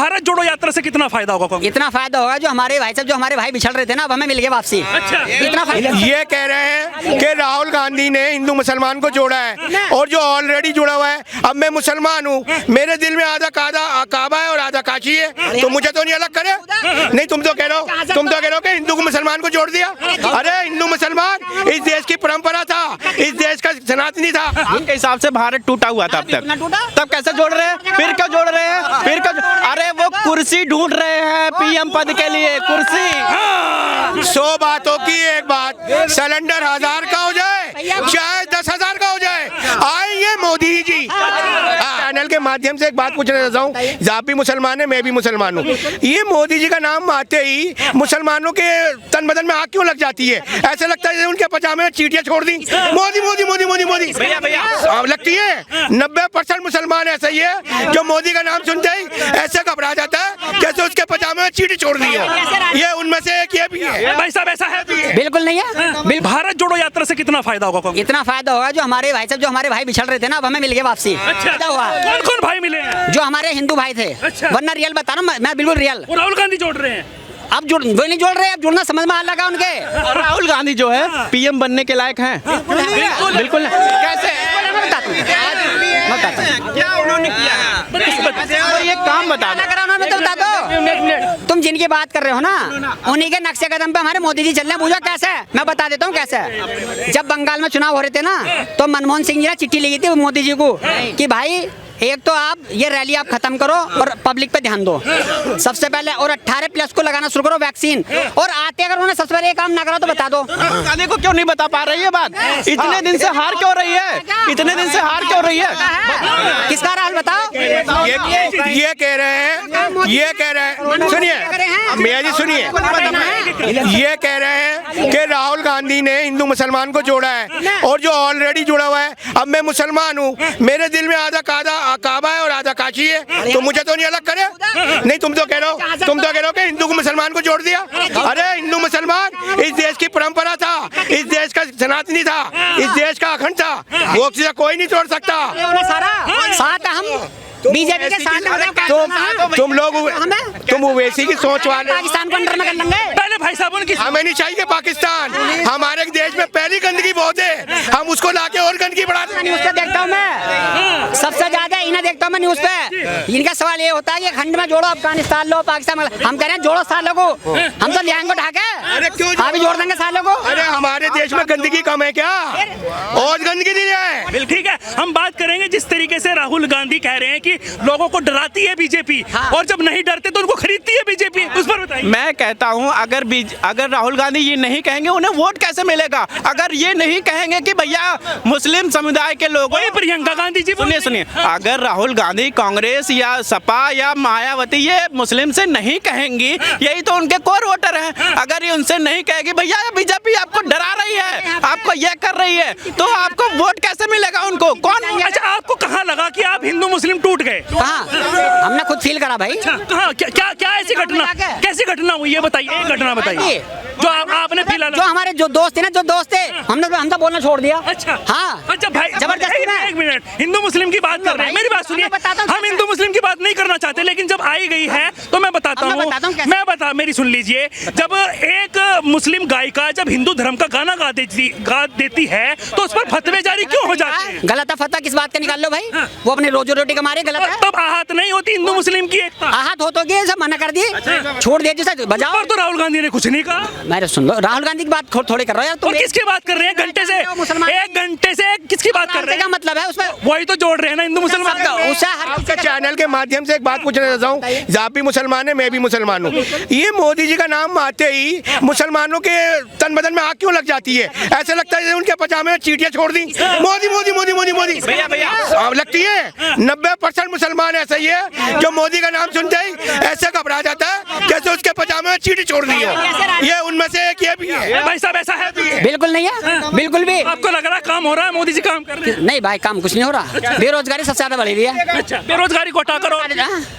भारत जोड़ो यात्रा से कितना फायदा होगा? इतना फायदा होगा जो हमारे भाई साहब जो हमारे भाई बिछड़ रहे थे ना, अब हमें मिल गए वापसी। अच्छा, इतना फायदा। ये कह रहे हैं कि राहुल गांधी ने हिंदू मुसलमान को जोड़ा है, और जो ऑलरेडी जुड़ा हुआ है, अब मैं मुसलमान हूँ, मेरे दिल में आधा काबा है और आधा काशी है, तो मुझे तो नहीं अलग करे। नहीं, तुम तो कह रहे हो कि हिंदू को मुसलमान को जोड़ दिया। अरे हिंदू मुसलमान इस देश की परंपरा था, इस देश का सनातनी था। उनके हिसाब से भारत टूटा हुआ था अब तक, तब कैसे जोड़ रहे हैं? फिर क्यों जोड़ रहे हैं? फिर क्यों? अरे वो कुर्सी ढूंढ रहे हैं पीएम पद के लिए, कुर्सी। 100 बातों की एक बात, सिलेंडर 1000 का हो जाए चाहे 10,000 का हो जाए, आएंगे मोदी जी। चैनल के माध्यम से एक बात पूछना चाहता हूँ, आप भी मुसलमान है, मैं भी मुसलमान हूँ, ये मोदी जी का नाम आते ही मुसलमानों के तन बदन में आग क्यों लग जाती है? ऐसा लगता है जैसे उनके पजामे में चींटियां छोड़ दी, मोदी मोदी मोदी मोदी मोदी लगती है। 90% मुसलमान ऐसा ही है जो मोदी का नाम सुनते ही ऐसे घबरा जाता है जैसे उसके पजामे में चींटी छोड़ दी है। ये उनमें से एक ये भी है। भाई साहब ऐसा है? बिल्कुल नहीं है। भारत जोड़ो यात्रा से कितना फायदा होगा? इतना फायदा होगा जो हमारे भाई साहब जो हमारे भाई बिछड़ रहे थे ना, अब हमें मिल गए वापसी। अच्छा, हुआ कौन कौन भाई मिले हैं? जो हमारे हिंदू भाई थे। अच्छा। वरना रियल बता रहा हूँ मैं बिल्कुल रियल। वो राहुल गांधी जोड़ रहे हैं। अब वो नहीं जोड़ रहे, अब जुड़ना समझ में आ लगा उनके। राहुल गांधी जो है पीएम बनने के लायक हैं? बिल्कुल। कैसे? क्या उन्होंने किया? ये काम बता दो। तुम जिनकी बात कर रहे हो ना, उन्हीं के नक्शे कदम पे हमारे मोदी जी चल रहे हैं। पूछो कैसे? मैं बता देता हूँ कैसे। जब बंगाल में चुनाव हो रहे थे ना, तो मनमोहन सिंह जी ने चिट्ठी लिखी थी मोदी जी को कि भाई एक तो आप ये रैली आप खत्म करो और पब्लिक पे ध्यान दो सबसे पहले, और 18+ को लगाना शुरू करो वैक्सीन। और आते अगर उन्होंने सबसे पहले ये काम ना करा तो बता दो। गांधी को क्यों नहीं बता पा रही है बात? इतने दिन से हार क्यों रही है? इतने दिन से हार क्यों रही है? किसका राहुल बताओ? ये कह रहे हैं, सुनिए मियाँ जी सुनिए, ये कह रहे हैं कि राहुल गांधी ने हिंदू मुसलमान को जोड़ा है, और जो ऑलरेडी जुड़ा हुआ है, अब मैं मुसलमान हूँ, मेरे दिल में आधा काबा है और आधा काशी है, तो मुझे तो नहीं अलग करे। नहीं, तुम तो कह रहे हो कि हिंदू को मुसलमान को जोड़ दिया। अरे हिंदू मुसलमान इस देश की परंपरा था, इस देश का सनातनी था, इस देश का अखंड था, वो कोई नहीं तोड़ सकता। साथ हम बीजेपी के साथ तुम ओवैसी की सोच वाले। पाकिस्तान को अंडर में कर लेंगे। पहले भाई साहब उनकी हमें नहीं चाहिए पाकिस्तान, हमारे देश में पहली गंदगी बहुत है, हम उसको लाके और गंदगी बढ़ा देंगे। न्यूज़ पे देखता हूँ मैं, सबसे ज्यादा इन्हें देखता हूँ मैं न्यूज़ पे। इनका सवाल ये होता है कि खंड में जोड़ो, अफगानिस्तान लो, पाकिस्तान, हम कह रहे हैं जोड़ो सालों को, हम तो लियांग को ढाके अभी जोड़ देंगे सालों को। अरे हमारे देश में गंदगी कम है क्या? और गंदगी नहीं है। ठीक है, हम बात करेंगे जिस तरीके से राहुल गांधी कह रहे हैं कि लोगों को डराती है बीजेपी, और जब नहीं डरते तो उनको खरीदती है बीजेपी, उस पर बताइए। मैं कहता हूं अगर राहुल गांधी ये नहीं कहेंगे, उन्हें वोट कैसे मिलेगा? अगर ये नहीं कहेंगे कि भैया मुस्लिम समुदाय के लोगों, प्रियंका गांधी जी सुनिए, अगर राहुल गांधी कांग्रेस या सपा या मायावती ये मुस्लिम से नहीं कहेंगी, यही तो उनके कोर वोटर हैं, अगर ये उनसे नहीं कहेगी भैया बीजेपी आपको डरा रही है, आपको ये कर रही है, तो आपको वोट कैसे मिलेगा उनको? कौन? अच्छा, आपको कहाँ लगा कि आप हिंदू मुस्लिम टूट गए? कहाँ? हमने खुद फील करा भाई। कहाँ? क्या ऐसी घटना, कैसी घटना हुई? ये बताइए, एक घटना बताइए जो आपने फील। जो हमारे जो दोस्त थे हम तो बोलना छोड़ दिया। अच्छा, हाँ, अच्छा भाई जबरदस्ती में। एक मिनट, हिंदू मुस्लिम की बात कर रहे हैं, मेरी बात सुनिए। हम हिंदू मुस्लिम की बात नहीं करना चाहते, लेकिन जब आई गई है तो मैं बताता हूँ, मेरी सुन लीजिए। जब एक मुस्लिम गायिका जब हिंदू धर्म का गाना गा देती है तो उस पर फतवे जारी क्यों हो जाते हैं? गलत है फतवा, किस बात का निकाल लो भाई, वो अपने रोजी रोटी कमारे, गलत है। तब आहत नहीं होती हिंदू मुस्लिम की एकता? आहत हो तो सब मना कर दिए, छोड़ दिए, जैसे बजाओ। तो राहुल गांधी ने कुछ नहीं कहा। मेरे सुन लो, राहुल गांधी की बात थोड़ी कर रहे हो यार तुम। किसकी बात कर रहे हैं? घंटे से, एक घंटे से किसकी बात कर रहे हैं? क्या मतलब है उसमें? वही तो जोड़ रहे हैं ना हिंदू मुसलमान का। आपके चैनल के माध्यम से एक बात पूछना चाहता हूँ, आप भी मुसलमान है, मैं भी मुसलमान हूँ, ये मोदी जी का नाम आते ही मुसलमानों के तन बदन में आग क्यों लग जाती है? ऐसा लगता है जैसे उनके पजामे में चींटियां छोड़ दी, मोदी मोदी मोदी मोदी मोदी लगती है। 90% मुसलमान ऐसा ही है जो मोदी का नाम सुनते ही ऐसे घबरा जाता है जैसे उसके पजामे नाम है चीटी छोड़ दी हो, ये उनमें से एक ये भी है। भाई साहब ऐसा है बिल्कुल नहीं है, बिल्कुल भी आपको लग रहा है काम हो रहा है, मोदी जी काम कर रहे हैं? नहीं भाई, काम कुछ नहीं हो रहा। बेरोजगारी सबसे ज्यादा बढ़ी हुई है। अच्छा, बेरोजगारी को हटा करो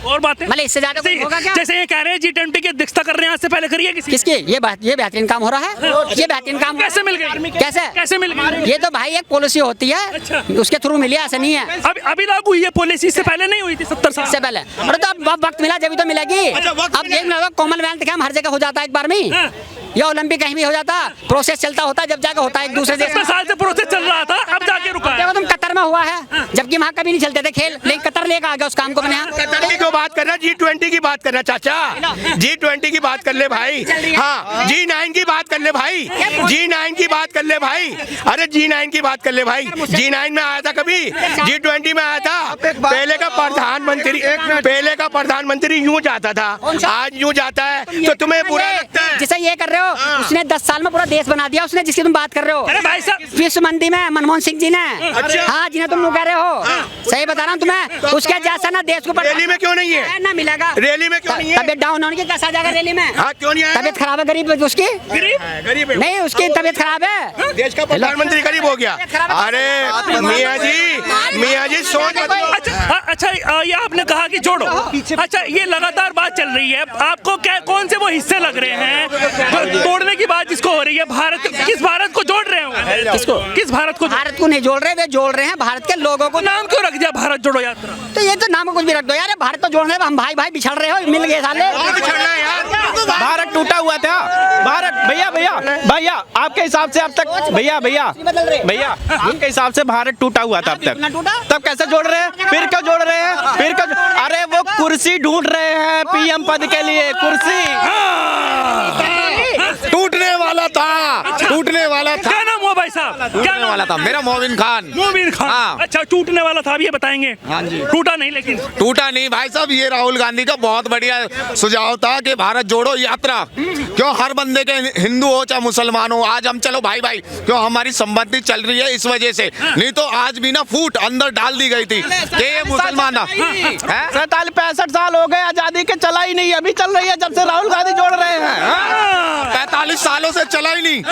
और बातें मतलब इससे ज्यादा कुछ होगा क्या? जैसे ये कह रहे हैं G20 की अध्यक्षता कर रहे हैं, आज से पहले करिए किसी किसकी? ये बेहतरीन काम हो रहा है, ये बेहतरीन काम कैसे मिल गई? कैसे मिल गई? ये तो भाई एक पॉलिसी होती है, अच्छा। उसके थ्रू मिली, ऐसा नहीं है। अभी लागू हुई है पॉलिसी, इससे पहले नहीं हुई थी 70 साल से पहले। अरे तो अब वक्त मिला जब तो मिलेगी। अब देख लो, कॉमनवेल्थ हम हर जगह हो जाता है एक बार में, या ओलंपिक कहीं भी हो जाता, प्रोसेस चलता होता है, जब जाके होता है एक दूसरे देश 70 साल से प्रोसेस चल रहा था, अब जाके रुका है। देखो तुम कतर में हुआ है, जबकि वहाँ कभी नहीं चलते थे खेल, लेकिन कतर लेकर आ गया उस काम को अपने यहाँ। कतर की क्यों बात कर रहा है? G20 की बात कर रहा चाचा, G20 की बात कर ले भाई। हाँ, G9 की बात कर ले भाई, G9 की बात कर ले भाई। अरे G9 की बात कर ले भाई, G9 में आया था कभी? G20 में आया था? पहले का प्रधानमंत्री यूं जाता था, आज यूं जाता है, तो तुम्हें बुरा लगता है? जिसे ये कर रहे हो, उसने 10 साल में पूरा देश बना दिया उसने, जिसकी तुम बात कर रहे हो। अरे भाई साहब, विश्व मंदी में मनमोहन सिंह जी ने, हाँ जिन्हें तुम लोग कह रहे हो, सही बता रहा हूँ तुम्हें, उसके जैसा ना देश को रैली में क्यों नहीं है? ना मिलेगा। रैली में क्यों नहीं है? तबियत डाउन होने की कैसा जाएगा रैली में? हाँ, क्यों नहीं आया? तबियत खराब है, गरीब उसकी, गरीब है। नहीं उसकी तबियत खराब है, देश का प्रधानमंत्री गरीब हो गया। अरे मियाँ जी सोच अच्छा ये आपने कहा कि जोड़ो, अच्छा ये लगातार बात चल रही है, आपको क्या कौन से वो हिस्से लग रहे हैं जो तोड़ने की बात जिसको हो रही है? किस भारत को जोड़ रहे हो? किसको? किस भारत को? भारत को नहीं जोड़ रहे, वे जोड़ रहे हैं भारत के लोगों को। नाम क्यों रख दिया भारत जोड़ो यात्रा? तो ये तो नाम कुछ भी रख दो यार, भारत तो जोड़ने हम भाई भाई बिछड़ रहे हो, मिल गए साले। भारत टूटा हुआ था, भारत भैया आपके हिसाब से अब तक भैया आपके हिसाब से भारत टूटा हुआ था अब तक, तब कैसे जोड़ रहे हैं? फिर क्यों जोड़ रहे हैं? अरे वो कुर्सी ढूंढ रहे हैं पीएम पद के लिए, कुर्सी टूटने वाला था। क्या नाम हुआ भाई साहब? क्या टूटने वाला था मेरा मोमिन खान। हाँ। अच्छा, टूटने वाला था, अब ये बताएंगे। हाँ जी। टूटा नहीं, लेकिन टूटा नहीं भाई साहब, ये राहुल गांधी का बहुत बढ़िया सुझाव था कि भारत जोड़ो यात्रा, क्यों हर बंदे के, हिंदू हो चाहे मुसलमान हो, आज हम चलो भाई क्यों हमारी संबंधी चल रही है इस वजह से, नहीं तो आज भी ना फूट अंदर डाल दी गई थी कि ये मुसलमान 65 साल हो गए आजादी के, चला ही नहीं, अभी चल रही है जब से राहुल गांधी जोड़ रहे हैं। 45 सालों से चला ही नहीं।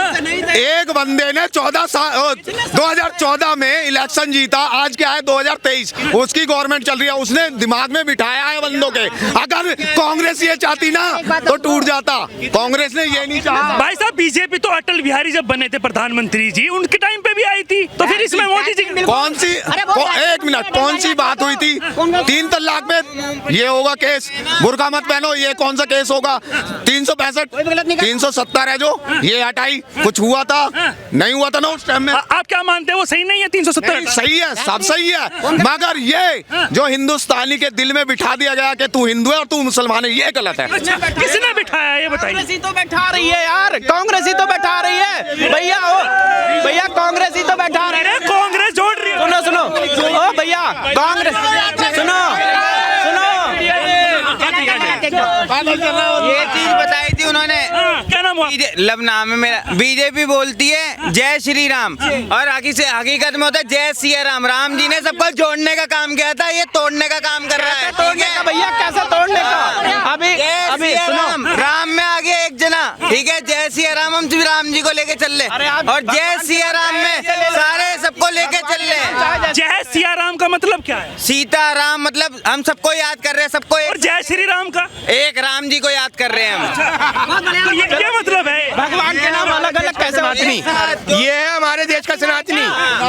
एक बंदे ने 2014 में इलेक्शन जीता, आज क्या है 2023, उसकी गवर्नमेंट चल रही है, उसने दिमाग में बिठाया है बंदों के। अगर कांग्रेस ये चाहती ना तो टूट जाता, कांग्रेस ने ये नहीं चाहा। भाई साहब, बीजेपी तो अटल बिहारी जब बने थे प्रधानमंत्री जी, उनके टाइम पे भी आई थी, तो फिर इसमें मोदी जी कौन सी एक मिनट कौन सी बात हुई थी? 3 तलाक में ये होगा केस, बुर्का मत पहनो, ये कौन सा केस होगा? 365 370 है जो ये हटाई, कुछ हुआ था? नहीं हुआ था ना उस टाइम में। आप क्या मानते हैं वो सही नहीं है? 370 सही है, सब सही है, मगर ये जो हिंदुस्तानी के दिल में बिठा दिया गया कि तू हिंदू है और तू मुसलमान है, ये गलत है। किसने बिठाया ये बताइए? कांग्रेस ही तो बैठा रही है यार, कांग्रेस ही तो बैठा रही है भैया कांग्रेस ही तो बैठा रही है। कांग्रेस जोड़ रही है। सुनो ओ भैया, कांग्रेस सुनो ये चीज बताई थी उन्होंने। क्या नाम हुआ? लब नाम है मेरा। बीजेपी बोलती है जय श्री राम, और हकीकत में होता है जय सिया राम। राम जी ने सबको जोड़ने का काम किया था, ये तोड़ने का काम कर रहा है। तोड़ने का भैया, कैसे तोड़ने का? अभी सुनो, राम में आगे एक जना, ठीक है, जय सिया राम, हम सिर्फ राम जी को लेके चल ले, और जय सिया राम में सारे सबको लेके चल ले। जय सिया राम का मतलब क्या है? सीता राम मतलब हम सबको याद कर रहे हैं, सबको और जय श्री राम का? एक राम जी को याद कर रहे हैं हम। तो ये क्या मतलब है? भगवान के नाम अलग अलग कैसे सनातनी? ये है हमारे देश का सनातनी,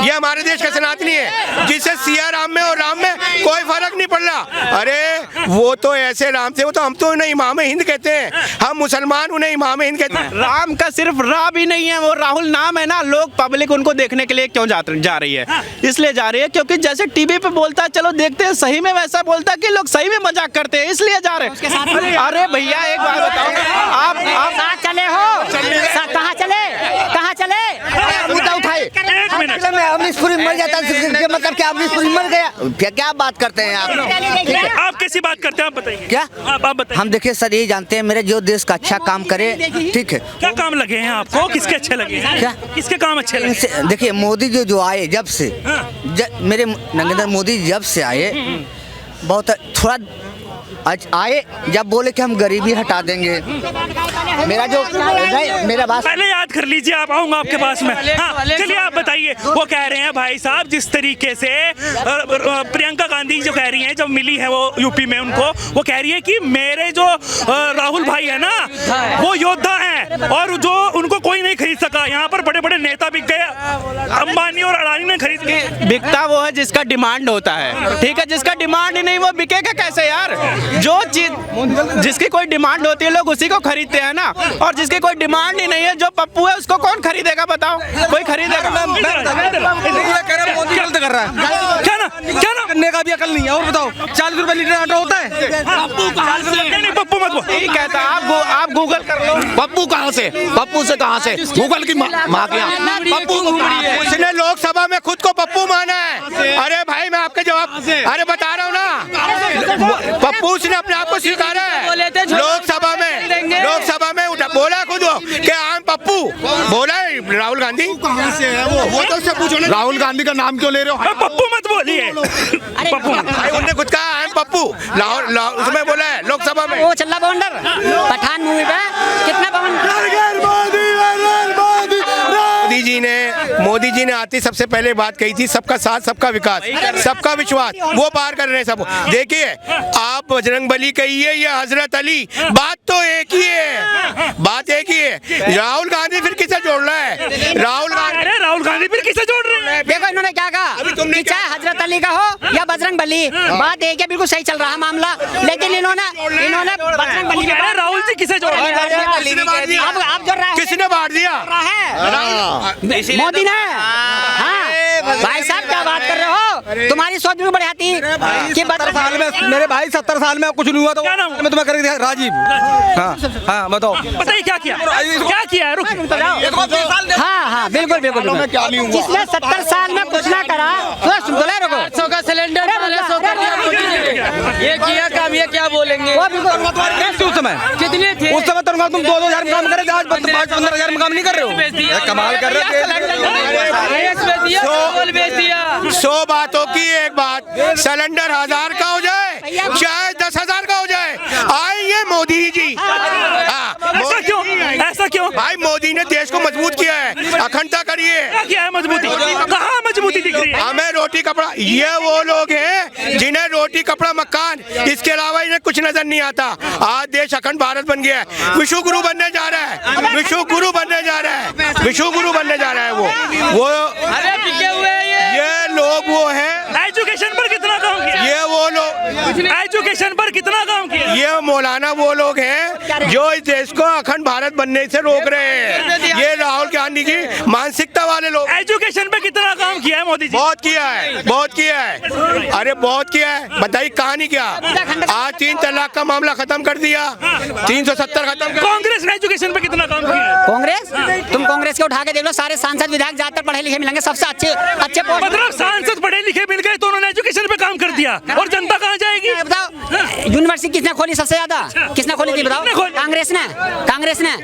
ये हमारे देश का सनातनी है, जिससे सिया राम में और राम में कोई फर्क नहीं पड़ रहा। अरे वो तो ऐसे राम थे, वो तो हम तो उन्हें इमाम हिंद कहते हैं, हम मुसलमान उन्हें इमाम हिंद कहते हैं। राम का सिर्फ रा भी नहीं है, वो राहुल नाम है ना, लोग पब्लिक उनको देखने के लिए क्यों जा रही है? इसलिए जा रही है क्योंकि जैसे टीवी पे बोलता है, चलो देखते हैं, सही में वैसा बोलता है कि लोग सही में मजाक करते हैं, इसलिए जा रहे हैं। अरे भैया एक बात बताओ, आप साथ चले हो? कहाँ चले? मुद्दा उठाए। एक मिनट। अमरीशपुरी मर जाता है, मतलब क्या अमरीशपुरी मर गया? क्या बात करते हैं आप? आप कैसी बात करते हैं? आप बताइए। क्या आप बताइए। हम देखिए सर, यही जानते हैं मेरे जो देश का अच्छा काम करे, ठीक है। क्या काम लगे हैं आपको? किसके अच्छे लगे हैं? क्या? किसके काम अच्छे लगे? देखिए मोदी जो आए जब से, मेरे नरेंद्र मोदी जब से आए, बहुत थोड़ा आज आए जब बोले कि हम गरीबी हटा देंगे, मेरा जो नहीं मेरा बात पहले याद कर लीजिए, आप आऊंगा आपके पास में। हाँ चलिए आप बताइए। वो कह रहे हैं भाई साहब जिस तरीके से प्रियंका गांधी जो कह रही हैं, जब मिली है वो यूपी में उनको, वो कह रही है कि मेरे जो राहुल भाई है ना वो योद्धा हैं और जो उनको कोई नहीं खरीद सका। यहाँ पर बड़े बड़े नेता बिक गए, अंबानी और अडानी ने खरीद लिया। बिकता वो है जिसका डिमांड होता है, ठीक है, जिसका डिमांड ही नहीं वो बिकेगा कैसे यार। जो चीज जिसकी कोई डिमांड होती है लोग उसी को खरीदते हैं ना, और जिसकी कोई डिमांड ही नहीं है, जो पप्पू है उसको कौन खरीदेगा बताओ, कोई खरीदेगा? मोदी गलत कर रहा है, क्या ना करने का भी अकल नहीं है। और बताओ 40 रुपए लीटर आटा होता है? नहीं पप्पू मत बोल। नहीं कहता, आप गूगल कर लो। पप्पू कहाँ से, पप्पू से कहाँ से, गूगल की माँ के यहाँ पप्पू उसने लोकसभा में खुद को पप्पू माना है। अरे भाई मैं आपके जवाब अरे बता रहा हूँ ना, पप्पू उसने अपने आप को स्वीकारा है लोकसभा में उठा बोला खुद वो कि आम पप्पू बोला है राहुल गांधी। कहाँ से है वो तो उससे पूछो ना। राहुल गांधी का नाम क्यों ले रहे हो? पप्पू मत बोलिए। पप्पू भाई उन्होंने खुद कहा आम पप्पू, उसमें बोला है लोकसभा में। वो चल रहा बवंडर पठान मूवी पे कितना मोदी जी ने आती सबसे पहले बात कही थी सबका साथ सबका विकास सबका विश्वास, वो पार कर रहे हैं सब। देखिए आप बजरंगबली कहिए या हजरत अली, बात तो एक ही है, बात एक ही है। राहुल गांधी फिर किसे जोड़ रहा है? राहुल गांधी फिर किसे जोड़ रहे हैं? देखो इन्होंने क्या कहा कि चाहे हजरत अली का हो या बजरंगबली, बात एक है, बिल्कुल सही चल रहा है मामला। लेकिन इन्होंने बजरंगबली राहुल जी किसे जोड़ रहे हैं? आप जोड़ रहा है, किसने बांट दिया? मोदी ने। हाँ भाई साहब क्या बात कर रहे हो, तुम्हारी सोच भी बढ़िया थी कि 70 साल में मेरे भाई 70 साल में कुछ नहीं हुआ तो मैं तुम्हें करके दिखा। राजीव हाँ बताओ बताइए क्या किया है? रुक हाँ बिल्कुल जिसने 70 साल में कुछ ना करा तो सुन तो ले रुको। 100 का सिलेंडर ये किया काम, ये क्या बोलेंगे? उस समय कितने थे उस समय तनख्वाह तुम 2,000 में काम करे, आज 15,000 में काम नहीं कर रहे हो। कमाल कर रहे थे। 100 बातों की एक बात, सिलेंडर 1000 का हो जाए चाहे 10,000 का हो जाए, आइए मोदी जी। ऐसा क्यों भाई मोदी ने देश को मजबूत किया है, अखंडता करिए। क्या किया है मजबूती? कहाँ मजबूती दिख रही है? हमें रोटी कपड़ा, ये वो लोग हैं जिन्हें रोटी कपड़ा मकान इसके अलावा इन्हें कुछ नजर नहीं आता। आज देश अखंड भारत बन गया है, विश्व गुरु बनने जा रहा है, विश्व गुरु बनने जा रहा है, विश्व गुरु बनने जा रहा है। वो ये लोग वो है। एजुकेशन पर कितना काम किया? ये वो लोग एजुकेशन पर कितना काम किया? ये मौलाना वो लोग हैं जो इस देश को अखंड भारत बनने से रोक रहे हैं। ये राहुल गांधी की मानसिकता वाले लोग। एजुकेशन पे कितना काम किया है मोदी जी? बहुत किया है, अरे बहुत किया है। बताइए कहाँ नहीं किया? आज 3 तलाक का मामला खत्म कर दिया, 370 खत्म कर। कांग्रेस ने एजुकेशन पे कितना काम किया है? कांग्रेस तुम कांग्रेस के उठा के देख लो, सारे सांसद विधायक ज्यादातर पढ़े लिखे मिलेंगे, सबसे अच्छे पोस्ट। मतलब सांसद पढ़े लिखे मिल गए तो उन्होंने एजुकेशन पे काम कर दिया, और जनता कहाँ जाएगी? बताओ यूनिवर्सिटी किसने खोली सबसे ज्यादा? किसने खोली थी बताओ? कांग्रेस ने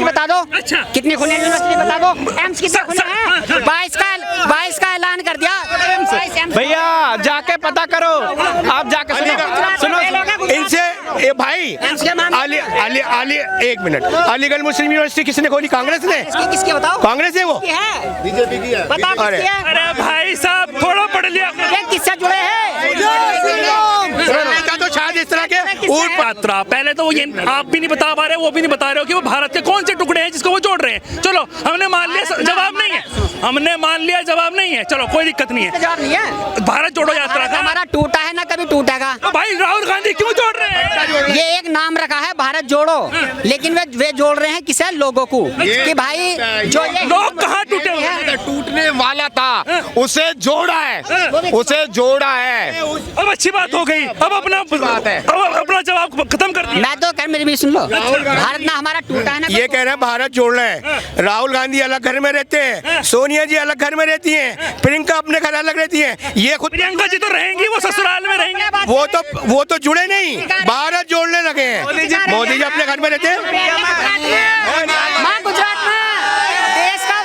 बता दो कितनी खुली यूनिवर्सिटी, बता दो। एम्स कितने खुले हैं? 22 का ऐलान कर दिया। भैया जाके पता करो, आप जाके सुनो इनसे ए भाई अली एक मिनट, अलीगढ़ मुस्लिम यूनिवर्सिटी किसने खोली? कांग्रेस ने। किसके बताओ? कांग्रेस है वो, बीजेपी की है। बताओ अरे अरे भाई साहब थोड़ा पढ़ लिया। ये किससे जुड़े हैं? नेता तो शायद इस तरह के ऊट पात्रा। पहले तो ये आप भी नहीं बता पा रहे, वो भी नहीं बता रहे हो कि वो भारत के कौन से टुकड़े हैं जिसको वो जोड़ रहे हैं। चलो हमने मान लिया जवाब नहीं है, हमने मान लिया जवाब नहीं है, चलो कोई दिक्कत नहीं है। जवाब नहीं है। भारत जोड़ो यात्रा का हमारा टूटा है ना कभी टूटेगा। तो भाई राहुल गांधी क्यों जोड़ रहे हैं? ये एक नाम रखा है भारत जोड़ो, लेकिन वे जोड़ रहे हैं किसे? लोगों को, कि भाई जो ये लोग कहाँ टूटे हुए हैं? टूटने वाला था उसे जोड़ा है, उसे जोड़ा है। अब अच्छी बात हो गई, अब अपना जवाब खत्म कर दिया। मैं तो कह मेरी भी सुन लो, भारत ना हमारा टूटा है ना। ये कह रहे हैं भारत जोड़ रहे हैं। राहुल गांधी अलग घर में रहते हैं, सोनिया जी अलग घर में रहती हैं, प्रियंका अपने घर अलग रहती हैं। ये खुद प्रियंका जी तो रहेंगी, वो ससुराल में रहेंगे। वो तो जुड़े नहीं, भारत जोड़ने लगे हैं। मोदी जी अपने घर में रहते हैं। मां गुजरात में देश का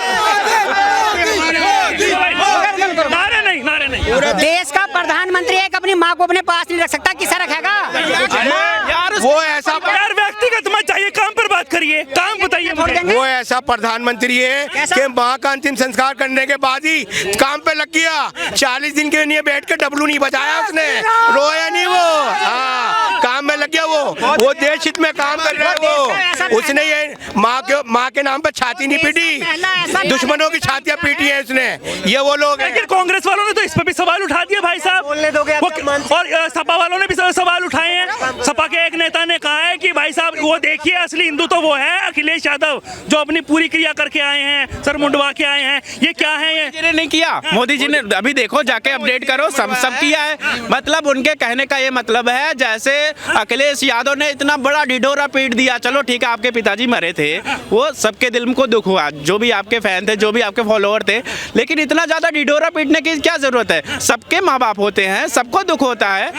नारे नहीं देश का प्रधान प्रधानमंत्री एक अपनी माँ को अपने पास नहीं रख सकता, किसे रखेगा? वो ऐसा यार व्यक्तिगत मत जाइए, काम पर बात करिए, काम बताइए मुझे। वो ऐसा प्रधानमंत्री है कि माँ का अंतिम संस्कार करने के बाद ही काम पे लग गया। 40 दिन के लिए बैठ के डब्लू नहीं बजाया उसने, रोया नहीं वो। हाँ, काम में लग गया वो देश हित में काम कर रहा है वो। उसने ये माँ के नाम पे छाती नहीं पीटी, दुश्मनों की छातियां पीटी है उसने। ये वो लोग हैं। लेकिन कांग्रेस वालों ने तो इस पर भी सवाल उठा दिया भाई साहब, और सपा वालों ने भी सवाल उठाए हैं। सपा के एक नेता ने कहा है कि भाई साहब वो देखिए असली हिंदू तो वो है अखिलेश यादव, जो अपनी पूरी क्रिया करके आए हैं, सर मुंडवा के आए हैं। ये क्या है? ये नहीं किया मोदी जी ने, अभी देखो जाके अपडेट करो, सब किया है। मतलब उनके कहने का ये मतलब है जैसे अखिलेश यादव ने इतना बड़ा ढिढोरा पीट दिया, चलो ठीक है आपके पिताजी मरे थे, वो सबके दिल को दुख हुआ, जो भी आपके फैन थे, जो भी आपके फॉलोअर थे, लेकिन इतना ज्यादा ढिढोरा पीटने की क्या जरूरत है? सबके माँ बाप होते हैं, सबको दुख होता है,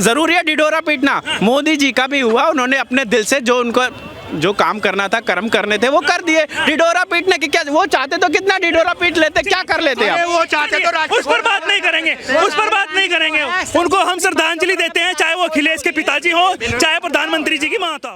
जरूरी है ढिढोरा पीटना? मोदी जी का भी हुआ, उन्होंने अपने दिल से जो उनको जो काम करना था, कर्म करने थे, वो कर दिए। ढिढोरा पीटने की क्या, वो चाहते तो कितना ढिढोरा पीट लेते, क्या कर लेते आप? वो चाहते तो उस पर बात नहीं करेंगे, उस पर बात नहीं करेंगे। उनको हम श्रद्धांजलि देते हैं, चाहे वो अखिलेश के पिताजी हो, चाहे प्रधानमंत्री जी की माता हो।